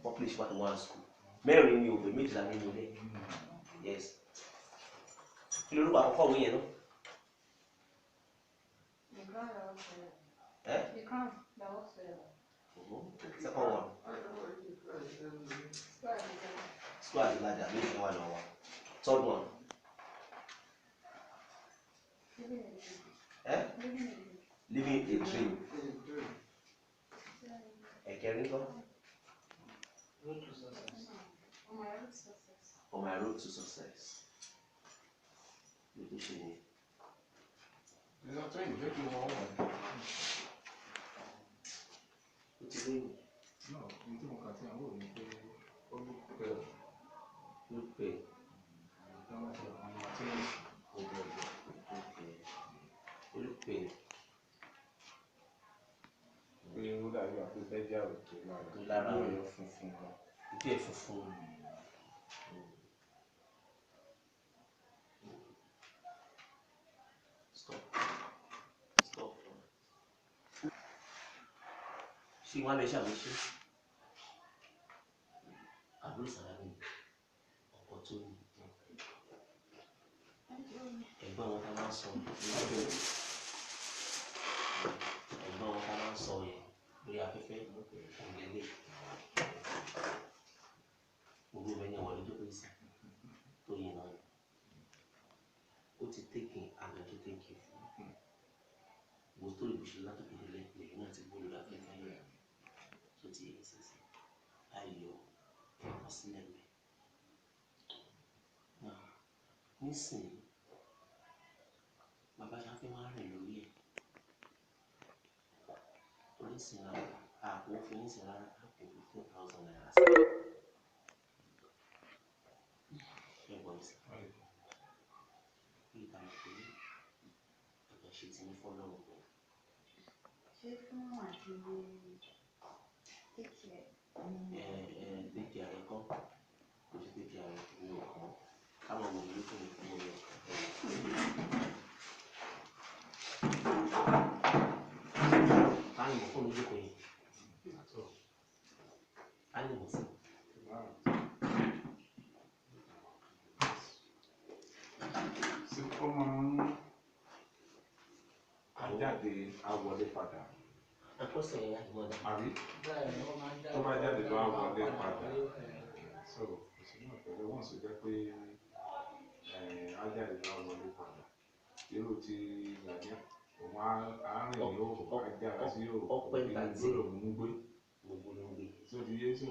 Publish what one school. Mary ni o be méjì la nínú ilé. Yes. Kí ló ló àkọ́kọ́ wí yẹn no? Eh? You can't. That was Second one. Square the ladder. Make one on one. Third one. Eh? Living a dream. Caring for? On my road to success. There's a train, make you one. What is it? No, you don't continue. I will look pay. Look pay. Okay. Look pay. Pé ó dàbí àpò fẹ́ jà òtò lára ọ̀yọ́ funfun kan. Ìdí ẹ̀ funfun. Stop. Ṣé wọ́n á lè ṣàmúṣe? Àbúrò sàlámì ọkọ̀ tó ní. Ẹ̀gbọ́n wọn ká máa ń sọ. Ẹ̀gbọ́n wọn ká máa ń sọ yẹn lórí afẹ́fẹ́ ìgbẹ́lẹ̀. Gbogbo ẹni àwọn ọ̀rẹ́ tó pèsè sí tó yẹ náà. Ó ti tẹ́kìn àgbẹ̀ tó tẹ́kìn fún. Wo tó ìbùsùn látòkè délé lẹ́yìn náà ti gbóló láfẹ́fẹ́ yẹn. Tó ti yẹ sísè. Ayọ̀ ọ̀sílẹ̀ mi. Nísìnyí, bàbá Ṣáfẹ́ máa ń rìn lórí ẹ̀. Orísìí àpò òfin ìsìn rárá àpò 15,000 naira sí. Ṣé ẹ̀gbọ́n mi sí? Bí ìta pé ẹ̀gbọ́n ṣe ti ní fọ́lọ́run pé. ṣé fún àti take care? Take care rẹ̀ kọ́. Kò ṣe take care rẹ̀ ní ọ̀kan. Káwọn ọmọ ìlú tó ní fún mi. Ánìmọ̀ fún mi jókòó yìí. Ánìmọ̀ sí. Ṣé ó máa ń ajáde awọlé padà? Àkọsẹ̀ yẹn láti mọ̀ dá. Àbí? Tó bá jáde lọ awọlé padà. So, òṣèlú ọ̀pẹ̀lẹ̀ wọ́n sì jẹ́ pé ajáde lọ awọlé padà. Irú ti Gàdíà, òun àárín yóò ajára sí yóò gbọ́dọ̀ mú gbé. Gbogbo ló ń gbé. So the years of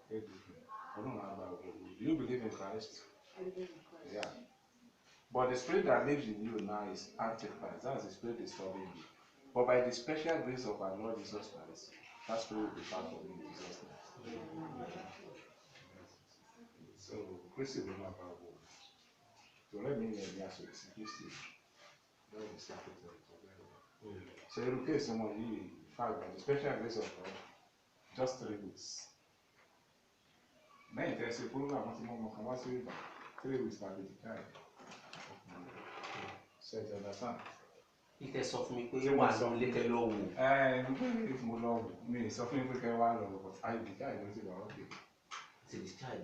do you believe in Christ? I believe in Christ. Yeah. But the spirit that lives in you now is Antichrist. That's the spirit disturbing you. But by the special grace of our Lord Jesus Christ, that spirit will be far from you in Jesus' name. So, Christy will not have one. So let me know the answer to Christy. That will start with it. So in case someone you find by the special grace of God, just 3 weeks. Then there's a program, 3 weeks by the time. So you understand? If there's something you want to little low. If mo love me, something we can one love, but I decide to say, okay. To discharge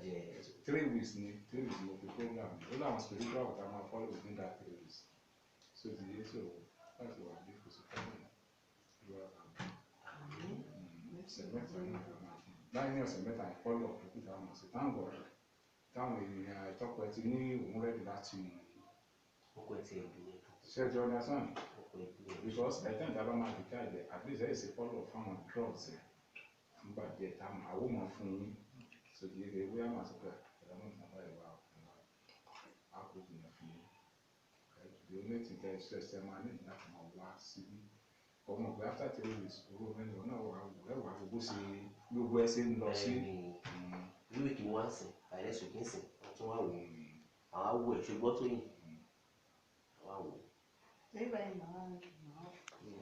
3 weeks, 3 weeks of the program. All our spiritual, what I'm follow within that 3 weeks. So the issue, that's what I'm doing. Láyé ọ̀sẹ̀ mẹ́ta ìfọ́lọ̀ òkúta ọmọ sí táwọn táwọn ènìyàn àìtọ́pọ̀ ti ní òun rẹ́dì láti ṣẹ́jọ́ understand because by the time tábà máa dìkà ilẹ̀ at least ẹ̀ ṣe fọ́lọ̀ fáwọn drugs ẹ̀ nígbà díẹ̀ táwọn àwòmọ̀ fún yín sòdì èrè ewé àmà sọ́kà ìlànà ìjàmbá ìwà àkókò yẹn fún yín the only thing that is stress ẹ̀ máa ní láti máa wá síbí. Ọmọ ọgbẹ after 3 weeks owó mẹ́rin náà wà wà gbogbo ṣe gbogbo ẹ ṣe ń lọ sí. Wíwí kì í wá sìn àìlẹ́ ṣòkè sìn ọtún wà wò àwọn awò ẹ̀ ṣùgbọ́n tó yìn àwọn awò.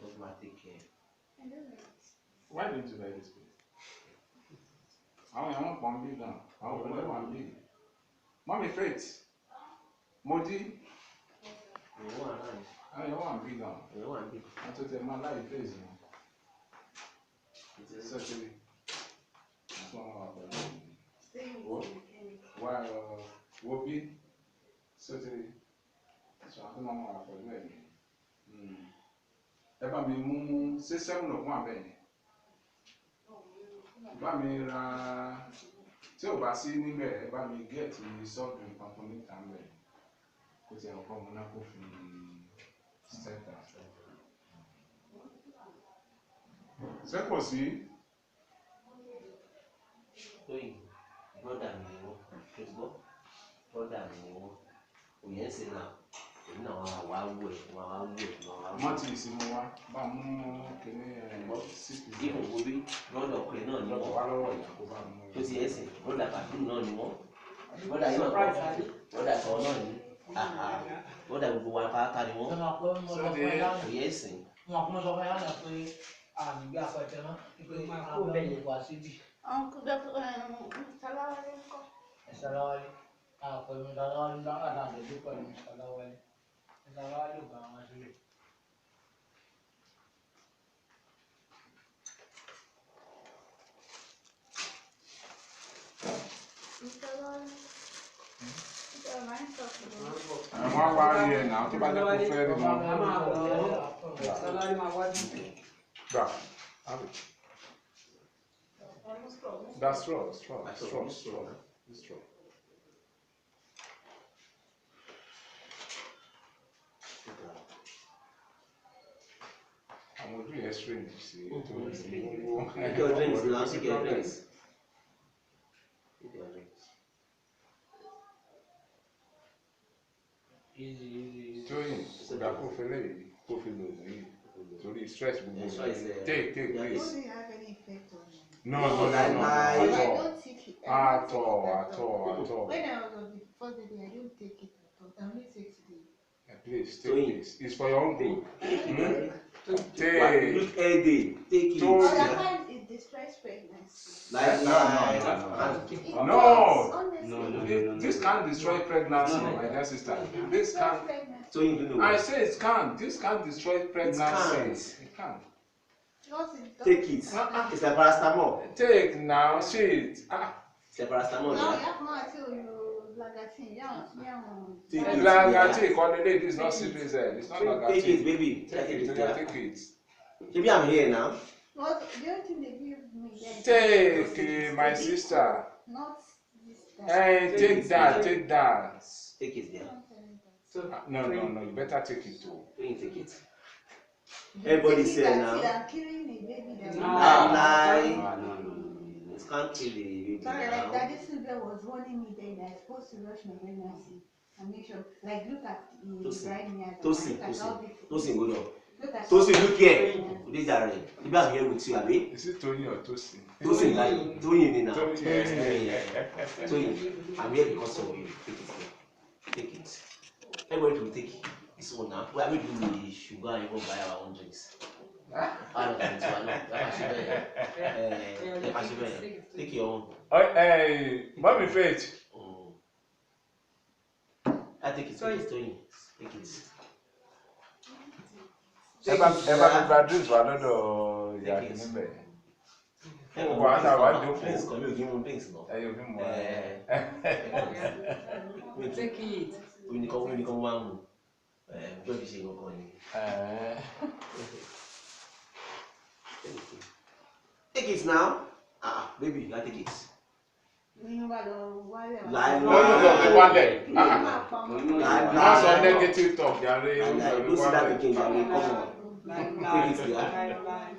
Just ma take care. Why didn't you like this place? Àwọn èèyàn wọn pọ̀ ń bí gan àwọn ọ̀pọ̀ lẹ́wọ̀n ń bí. Mọ́mí Faith Modi. Àwọn èèyàn wà ń bí gan. Wọ́n tó tẹ máa láyé place wọn. Sẹ́tìrì. Wọ́n wà pẹ̀lú wà wo bí sẹ́tìrì. Sọ àti wọ́n wà pẹ̀lú ẹ̀ ní. Ẹ bá mi mú 7 of 1 bẹ́ẹ̀ ni. Bá mi ra tí ò bá sí níbẹ̀ ẹ bá mi gẹ̀ẹ́tì soft drink kan fún níta bẹ́ẹ̀. Kò tí ẹ̀ ọkọ̀ mu náà kó fi sẹ́tà. Ṣé kò sí? Toyin, brother mi ni wọ́n, ṣùgbọ́n brother mi ni wọ́n. Òye ń sin náà, èmi náà wọ́n wá wú ẹ̀, wọ́n wá wú ẹ̀, wọ́n wá wú ẹ̀. Wọ́n ti ìsinmi wá, bá mú kíní sípì. Ìfún wo bí brother ọkùnrin náà ni wọ́n. Wá lọ́wọ́ ìyá kó bá mú. Tó ti ẹ̀ sìn, brother Balogun náà ni wọ́n. Brother yìí náà kọ́ brother sọ̀rọ̀ náà ni. Brother gbogbo wa pátá ni wọ́n. Òye ń sìn. Wọn kò sọ fún yàrá pé àmì gbé àpẹtẹ náà pé àwọn ọmọ wà síbi. Salawale ńkọ́. Salawale àpẹẹrẹ Salawale lákàtà àdéjọ pẹ̀lú Salawale. Salawale ò bá wọn sílẹ̀. Àwọn wá rí ẹ̀ náà tó bá jẹ́ kó fẹ́ rí wọn. Gbà, have it. That's straw. I'm going to do a strange, see. Take your drinks now, take your drinks. Easy. Toyin, gba kó fẹ́lẹ́ yìí, kó fi lò ní torí stress gbogbo. Take, It please. won't have any effect on me. No. I don't take it. At all. When I was on the first day, I don't take it at all. I only take today. Please, take this. It's for your own good. Take. Look every day. Take it. Sometimes it destroys pregnancy. No. No. This can't destroy pregnancy, my dear sister. This can't. So you don't know. I say it can't. This can't destroy pregnancy. It can't. Take it. It's like paracetamol. Take now, shit. It's like paracetamol. No, you have more until you lagatin. Take it. Lagatin, this is not serious. It's not lagatin. Take it, baby. Take it. Maybe I'm here now. What the only thing they give me Take, my sister. not this guy. Hey, take that. Take it there. No. You better take it too. Don't take it. Everybody say now. I'm killing a baby. No. It can't kill the baby. Sorry, like Daddy Silver was warning me that I'm supposed to rush my pregnancy and make sure, like, look at the bride me as Tosin, go down. Look at Tosin, look here. This are maybe I'm here with you, Abi. Is it Toyin or Tosin? Tosin, like Toyin now. Toyin. Toyin, I'm here because of you. Take it. Everybody will take this one now. We are going to do the sugar and even buy our own drinks. Take your own. Hey, Mommy Faith. I take it. Take it. mi gba drinks wà lọ́dọ̀ ìyá kìíní bẹ̀. Wà á náà wá jókòó. Drinks kan mi ò kí mu drinks náà. Ẹ yóò fi mọ̀ Take it. Omi nìkan máa ń mu. Bẹ́ẹ̀ fi ṣe nǹkan ni. Take it now. Baby, I take it. Wálẹ̀. Má sọ negative talk yàrá. Go see that again, Jare. Come on. Take it, yeah.